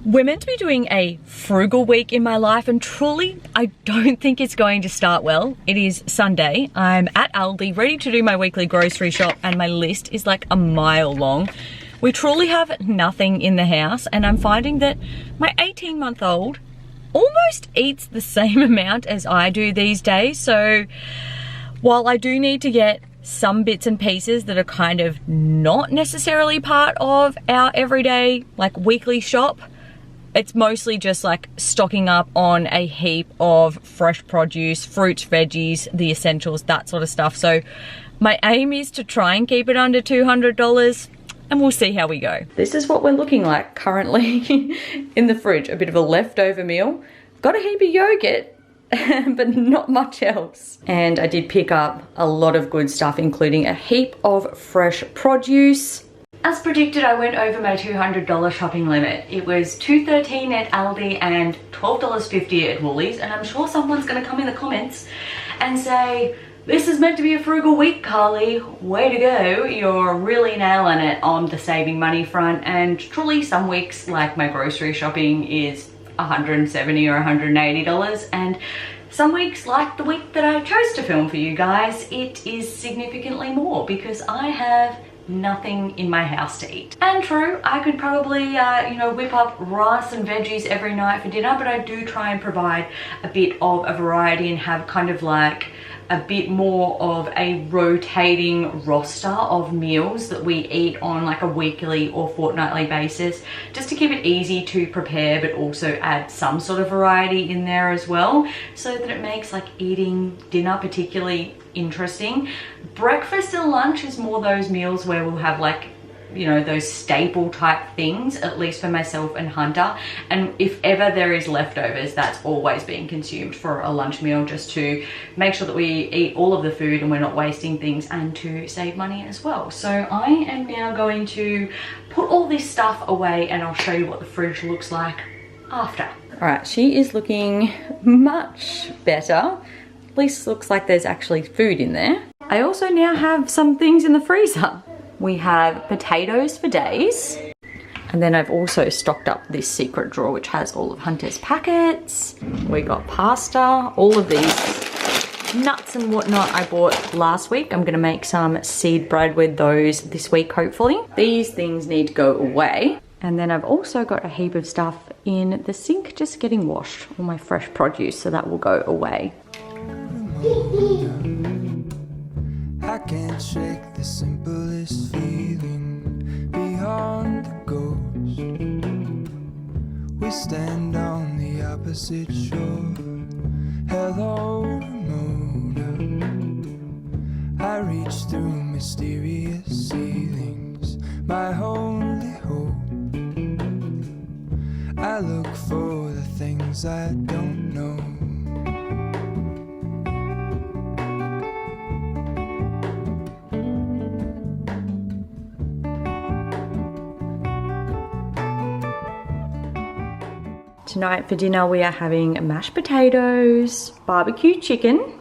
We're meant to be doing a frugal week in my life, and truly, I don't think it's going to start well. It is Sunday. I'm at Aldi, ready to do my weekly grocery shop, and my list is like a mile long. We truly have nothing in the house, and I'm finding that my 18-month-old almost eats the same amount as I do these days. So while I do need to get some bits and pieces that are kind of not necessarily part of our everyday, like weekly shop, it's mostly just like stocking up on a heap of fresh produce, fruits, veggies, the essentials, that sort of stuff. So my aim is to try and keep it under $200, and we'll see how we go. This is what we're looking like currently in the fridge. A bit of a leftover meal. Got a heap of yogurt, but not much else. And I did pick up a lot of good stuff, including a heap of fresh produce. As predicted, I went over my $200 shopping limit. It was $2.13 at Aldi and $12.50 at Woolies, and I'm sure someone's gonna come in the comments and say, this is meant to be a frugal week, Carly. Way to go. You're really nailing it on the saving money front. And truly, some weeks, like my grocery shopping, is $170 or $180, and some weeks, like the week that I chose to film for you guys, it is significantly more because I have nothing in my house to eat. And true, I could probably you know, whip up rice and veggies every night for dinner, but I do try and provide a bit of a variety and have kind of like a bit more of a rotating roster of meals that we eat on like a weekly or fortnightly basis, just to keep it easy to prepare, but also add some sort of variety in there as well, so that it makes like eating dinner particularly interesting. Breakfast and lunch is more those meals where we'll have like, you know, those staple type things, at least for myself and Hunter. And if ever there is leftovers, that's always being consumed for a lunch meal, just to make sure that we eat all of the food and we're not wasting things, and to save money as well. So I am now going to put all this stuff away, and I'll show you what the fridge looks like after. All right, she is looking much better. At least looks like there's actually food in there. I also now have some things in the freezer. We have potatoes for days. And then I've also stocked up this secret drawer, which has all of Hunter's packets. We got pasta, all of these nuts and whatnot I bought last week. I'm gonna make some seed bread with those this week, hopefully. These things need to go away. And then I've also got a heap of stuff in the sink, just getting washed, all my fresh produce, so that will go away. I can't shake the simplest feeling beyond the ghost. We stand on the opposite shore. Hello, Ramona. I reach through mysterious ceilings, my only hope. I look for the things I don't know. Tonight for dinner we are having mashed potatoes, barbecue chicken.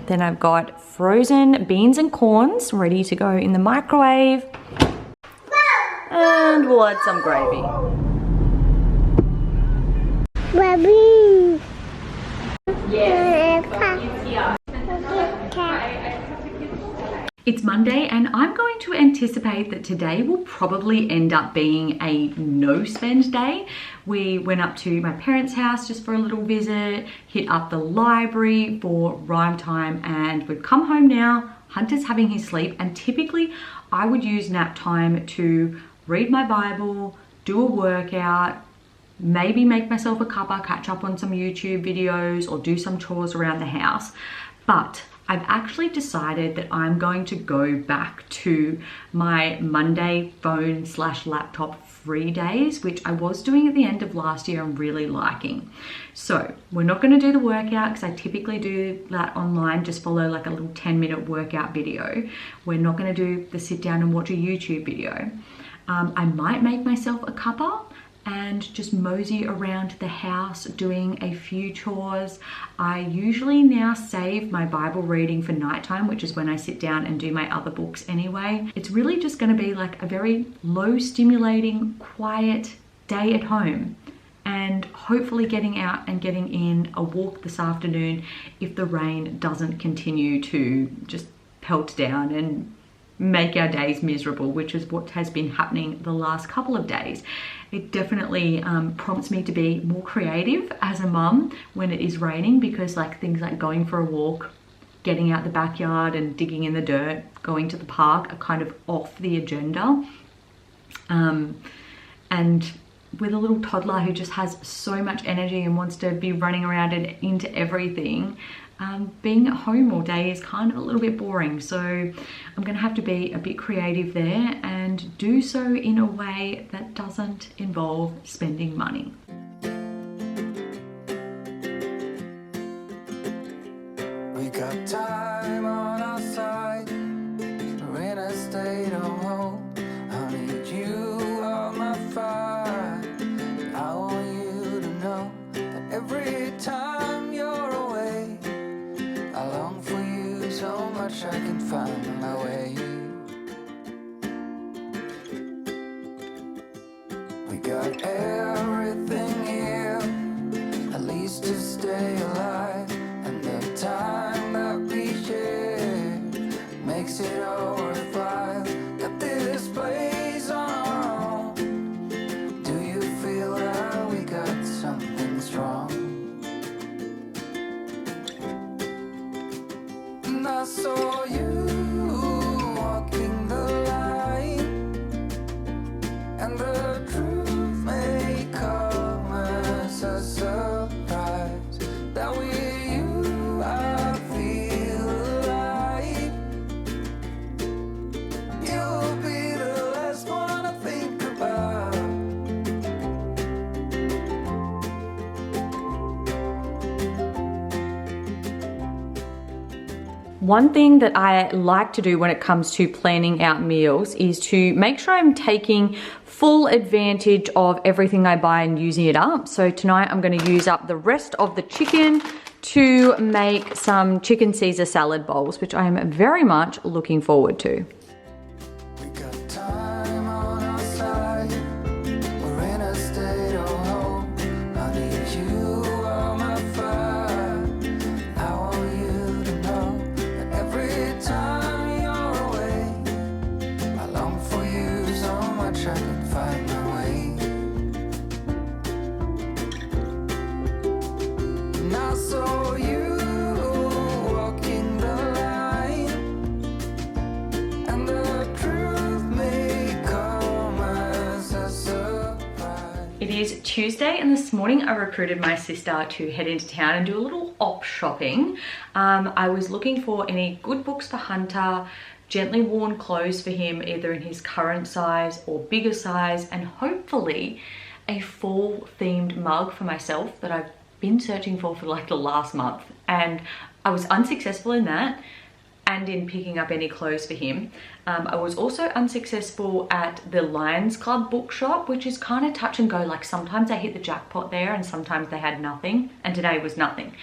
Then I've got frozen beans and corns ready to go in the microwave. And we'll add some gravy. Baby. Yeah. It's Monday, and I'm going to anticipate that today will probably end up being a no spend day. We went up to my parents' house just for a little visit, hit up the library for rhyme time, and we've come home now. Hunter's having his sleep, and typically I would use nap time to read my Bible, do a workout, maybe make myself a cuppa, catch up on some YouTube videos, or do some chores around the house. But I've actually decided that I'm going to go back to my Monday phone/laptop free days, which I was doing at the end of last year and really liking. So we're not going to do the workout, because I typically do that online, just follow like a little 10-minute workout video. We're not going to do the sit down and watch a YouTube video. I might make myself a cuppa and just mosey around the house doing a few chores. I usually now save my Bible reading for nighttime, which is when I sit down and do my other books anyway. It's really just going to be like a very low stimulating, quiet day at home and hopefully getting out and getting in a walk this afternoon if the rain doesn't continue to just pelt down and make our days miserable, which is what has been happening the last couple of days. It definitely prompts me to be more creative as a mum when it is raining, because like things like going for a walk, getting out the backyard and digging in the dirt, going to the park are kind of off the agenda. And with a little toddler who just has so much energy and wants to be running around and into everything, being at home all day is kind of a little bit boring. So I'm gonna have to be a bit creative there and do so in a way that doesn't involve spending money. We got time on our side. We're in a state of hope. I need you on my fire. I want you to know that every time you're away, I long for you so much I can find my way. We got everything here, at least to stay alive, and the time that we share makes it all worthwhile. Got this place on our own. Do you feel that we got something strong? And I saw you walking the line, and the truth may come as a surprise. That with you I feel alive. You'll be the last one I think about. One thing that I like to do when it comes to planning out meals is to make sure I'm taking full advantage of everything I buy and using it up. So tonight I'm going to use up the rest of the chicken to make some chicken Caesar salad bowls, which I am very much looking forward to. We got time on our side. We're in a state of hope. I need you on my fire. I want you to know that every time you're away, I long for you so much I can find my way. And I saw you walking the line, and the truth may come as a surprise. It is Tuesday, and this morning I recruited my sister to head into town and do a little op shopping. I was looking for any good books for Hunter, gently worn clothes for him, either in his current size or bigger size, and hopefully a fall themed mug for myself that I've been searching for like the last month. And I was unsuccessful in that and in picking up any clothes for him. I was also unsuccessful at the Lions Club bookshop, which is kind of touch and go. Like sometimes I hit the jackpot there and sometimes they had nothing, and today was nothing.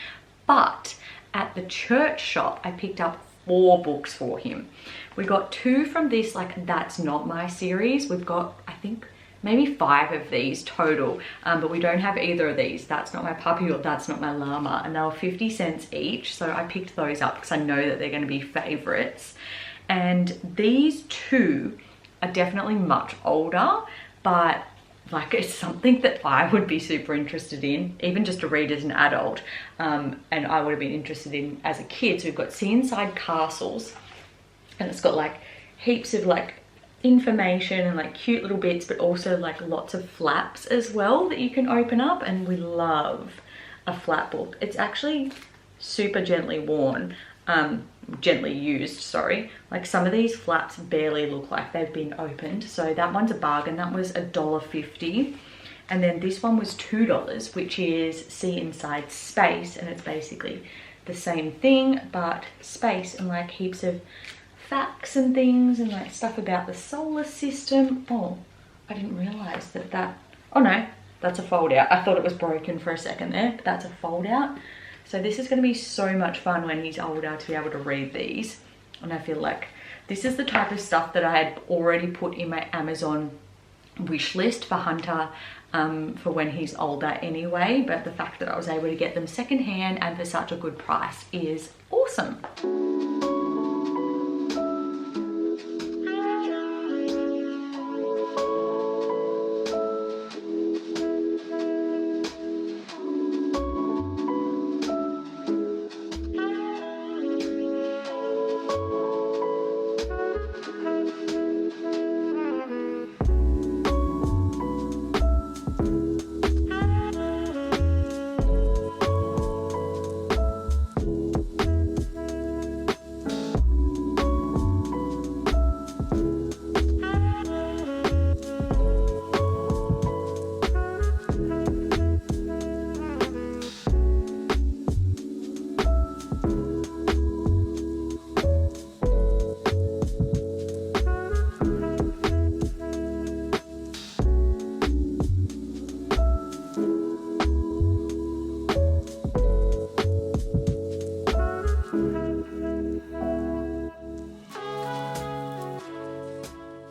But at the church shop, I picked up 4 books for him. We got 2 from this like That's Not My series. We've got, I think, maybe 5 of these total, but we don't have either of these. That's Not My Puppy or That's Not My Llama, and they were 50 cents each, so I picked those up because I know that they're going to be favorites. And these 2 are definitely much older, but like it's something that I would be super interested in, even just to read as an adult, and I would have been interested in as a kid. So we've got See Inside Castles, and it's got like heaps of like information and like cute little bits, but also like lots of flaps as well that you can open up, and we love a flap book. It's actually super gently worn, gently used, sorry. Like some of these flaps barely look like they've been opened, so that one's a bargain. That was $1.50, and then this one was $2, which is See Inside Space, and it's basically the same thing but space and like heaps of facts and things and like stuff about the solar system. Oh, I didn't realize that oh no, that's a fold out. I thought it was broken for a second there, but that's a fold out. So this is going to be so much fun when he's older to be able to read these. And I feel like this is the type of stuff that I had already put in my Amazon wish list for Hunter for when he's older anyway, but the fact that I was able to get them secondhand and for such a good price is awesome.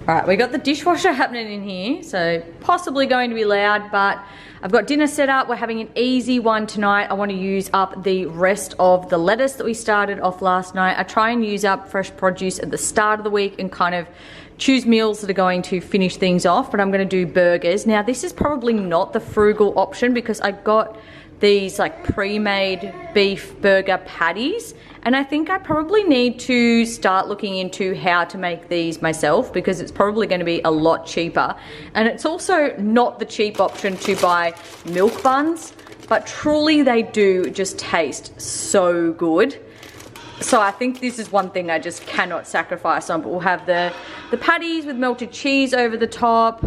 All right, we got the dishwasher happening in here, so possibly going to be loud, but I've got dinner set up. We're having an easy one tonight. I want to use up the rest of the lettuce that we started off last night. I try and use up fresh produce at the start of the week and kind of choose meals that are going to finish things off, but I'm going to do burgers. Now, this is probably not the frugal option because I got these like pre-made beef burger patties, and I think I probably need to start looking into how to make these myself because it's probably going to be a lot cheaper, and it's also not the cheap option to buy milk buns, but truly they do just taste so good. So I think this is one thing I just cannot sacrifice on, but we'll have the patties with melted cheese over the top,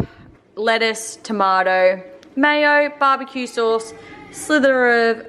lettuce, tomato, mayo, barbecue sauce, slither of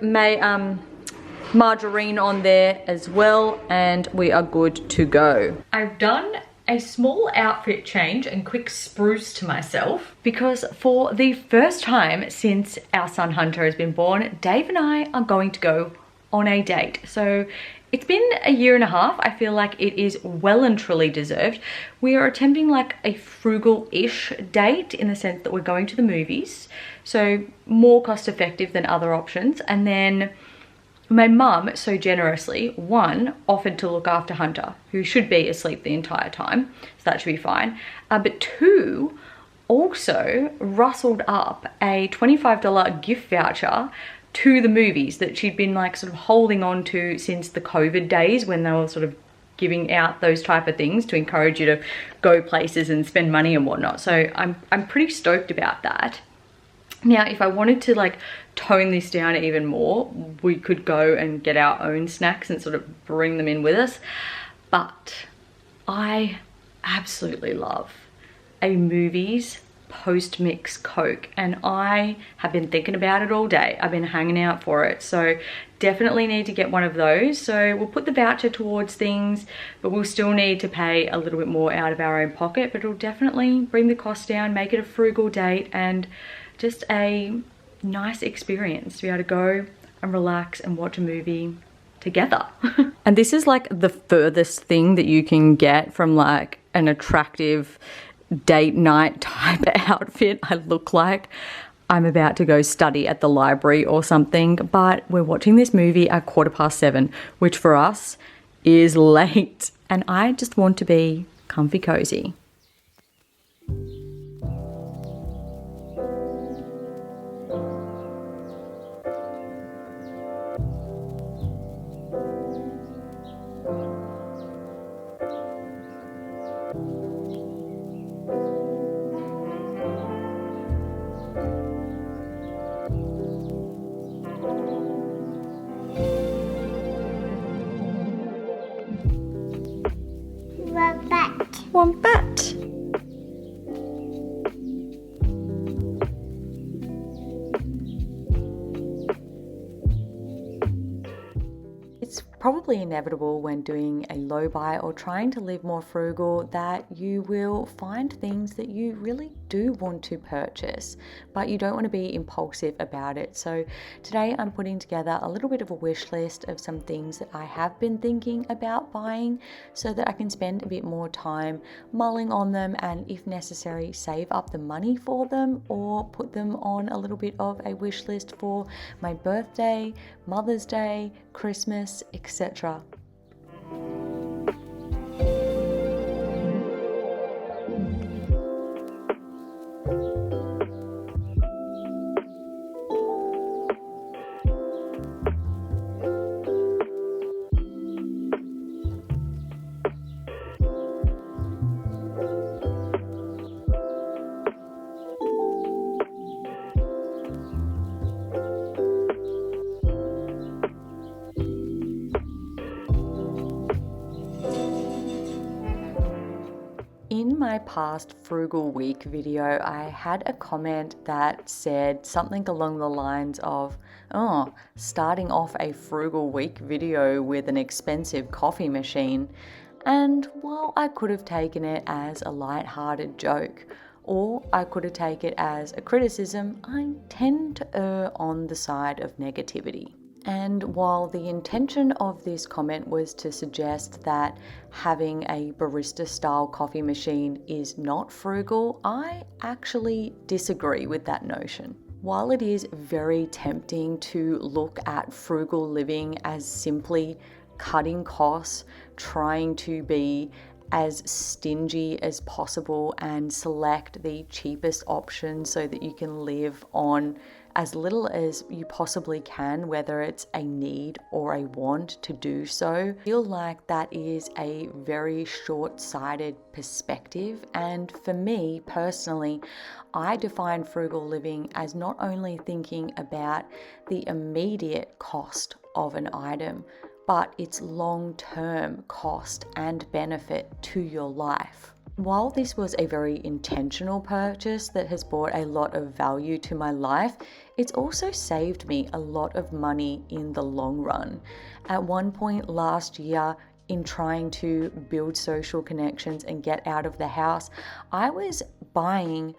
margarine on there as well, and we are good to go. I've done a small outfit change and quick spruce to myself because for the first time since our son Hunter has been born, Dave and I are going to go on a date. So it's been a year and a half. I feel like it is well and truly deserved. We are attempting like a frugal-ish date in the sense that we're going to the movies, so more cost effective than other options. And then my mum so generously, one, offered to look after Hunter, who should be asleep the entire time, so that should be fine. But two, also rustled up a $25 gift voucher to the movies that she'd been like sort of holding on to since the COVID days when they were sort of giving out those type of things to encourage you to go places and spend money and whatnot. So I'm pretty stoked about that. Now, if I wanted to like tone this down even more, we could go and get our own snacks and sort of bring them in with us. But I absolutely love a movies post-mix Coke, and I have been thinking about it all day. I've been hanging out for it, so definitely need to get one of those. So we'll put the voucher towards things, but we'll still need to pay a little bit more out of our own pocket, but it'll definitely bring the cost down, make it a frugal date, and just a nice experience to be able to go and relax and watch a movie together. And this is like the furthest thing that you can get from like an attractive date night type outfit. I look like I'm about to go study at the library or something, but we're watching this movie at 7:15, which for us is late, and I just want to be comfy cozy. Wombat. It's probably inevitable when doing a low buy or trying to live more frugal that you will find things that you really do want to purchase, but you don't want to be impulsive about it. So today I'm putting together a little bit of a wish list of some things that I have been thinking about buying so that I can spend a bit more time mulling on them and, if necessary, save up the money for them or put them on a little bit of a wish list for my birthday, Mother's Day, Christmas, etc. In my past Frugal Week video, I had a comment that said something along the lines of, oh, starting off a Frugal Week video with an expensive coffee machine. And while I could have taken it as a light-hearted joke, or I could have taken it as a criticism, I tend to err on the side of negativity. And while the intention of this comment was to suggest that having a barista-style coffee machine is not frugal, I actually disagree with that notion. While it is very tempting to look at frugal living as simply cutting costs, trying to be as stingy as possible and select the cheapest option so that you can live on as little as you possibly can, whether it's a need or a want to do so, I feel like that is a very short-sighted perspective. And for me personally, I define frugal living as not only thinking about the immediate cost of an item, but its long-term cost and benefit to your life. While this was a very intentional purchase that has brought a lot of value to my life, it's also saved me a lot of money in the long run. At one point last year, in trying to build social connections and get out of the house, I was buying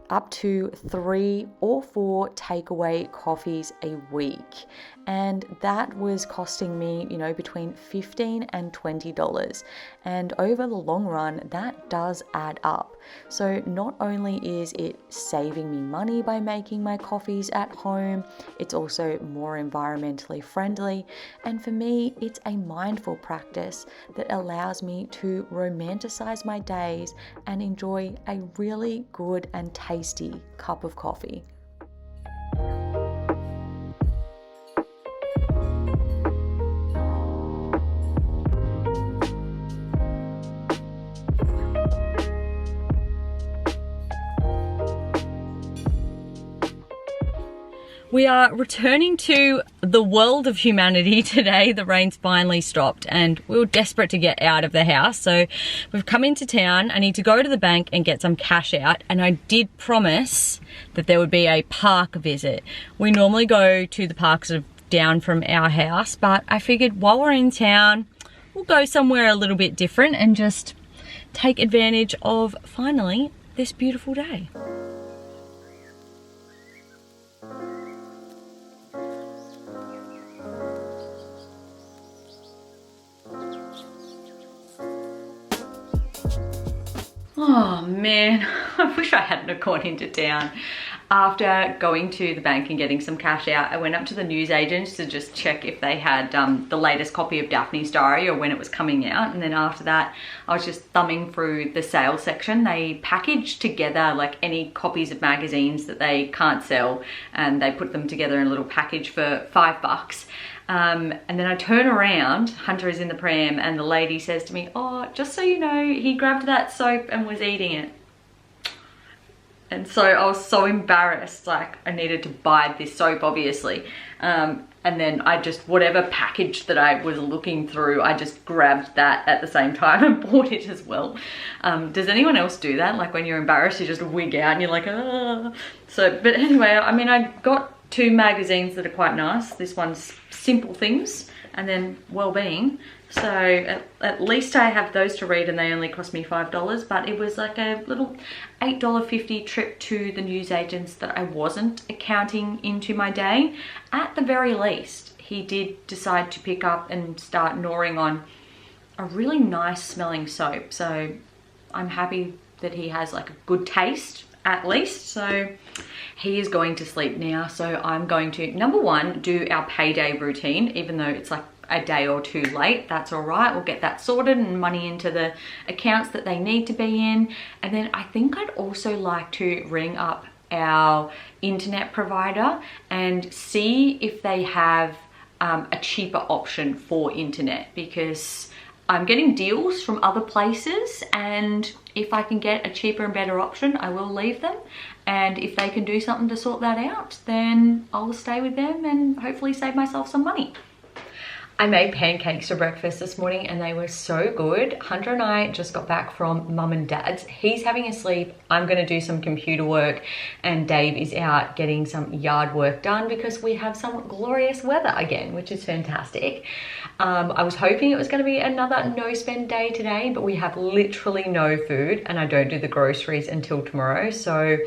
up to 3 or 4 takeaway coffees a week. And that was costing me, between $15 and $20. And over the long run, that does add up. So not only is it saving me money by making my coffees at home, it's also more environmentally friendly. And for me, it's a mindful practice that allows me to romanticize my days and enjoy a really good and tasty cup of coffee. We are returning to the world of humanity today. The rain's finally stopped and we were desperate to get out of the house. So we've come into town. I need to go to the bank and get some cash out. And I did promise that there would be a park visit. We normally go to the parks down from our house, but I figured while we're in town, we'll go somewhere a little bit different and just take advantage of finally this beautiful day. Oh man, I wish I hadn't have gone into town. After going to the bank and getting some cash out, I went up to the newsagents to just check if they had the latest copy of Daphne's Diary or when it was coming out. And then after that, I was just thumbing through the sales section. They package together like any copies of magazines that they can't sell, and they put them together in a little package for $5. And then I turn around, Hunter is in the pram, and the lady says to me, "Oh, just so you know, he grabbed that soap and was eating it." And so I was so embarrassed, like I needed to buy this soap, obviously. And then I just, whatever package that I was looking through, I just grabbed that at the same time and bought it as well. Does anyone else do that? Like when you're embarrassed, you just wig out and you're like, ah. So, but anyway, I mean, I got two magazines that are quite nice. This one's Simple Things and then Wellbeing. So at least I have those to read, and they only cost me $5, but it was like a little $8.50 trip to the newsagents that I wasn't accounting into my day. At the very least, he did decide to pick up and start gnawing on a really nice smelling soap. So I'm happy that he has like a good taste at least. So he is going to sleep now. So I'm going to, number one, do our payday routine, even though it's like a day or two late. That's all right. We'll get that sorted and money into the accounts that they need to be in. And then I think I'd also like to ring up our internet provider and see if they have a cheaper option for internet, because I'm getting deals from other places, and if I can get a cheaper and better option, I will leave them. And if they can do something to sort that out, then I'll stay with them and hopefully save myself some money. I made pancakes for breakfast this morning and they were so good. Hunter and I just got back from mum and dad's. He's having a sleep. I'm going to do some computer work, and Dave is out getting some yard work done because we have some glorious weather again, which is fantastic. I was hoping it was going to be another no spend day today, but we have literally no food and I don't do the groceries until tomorrow. So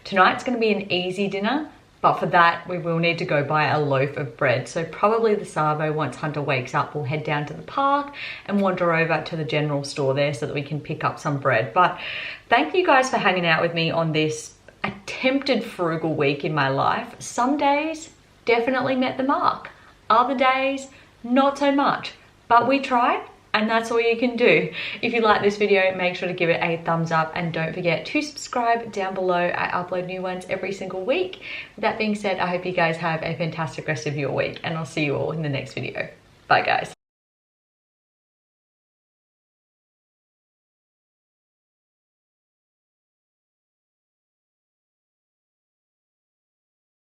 tonight's going to be an easy dinner. But for that, we will need to go buy a loaf of bread. So probably the Savo, once Hunter wakes up, we'll head down to the park and wander over to the general store there so that we can pick up some bread. But thank you guys for hanging out with me on this attempted frugal week in my life. Some days definitely met the mark. Other days, not so much. But we tried. And that's all you can do. If you like this video, make sure to give it a thumbs up and don't forget to subscribe down below. I upload new ones every single week. With that being said, I hope you guys have a fantastic rest of your week, and I'll see you all in the next video. Bye guys.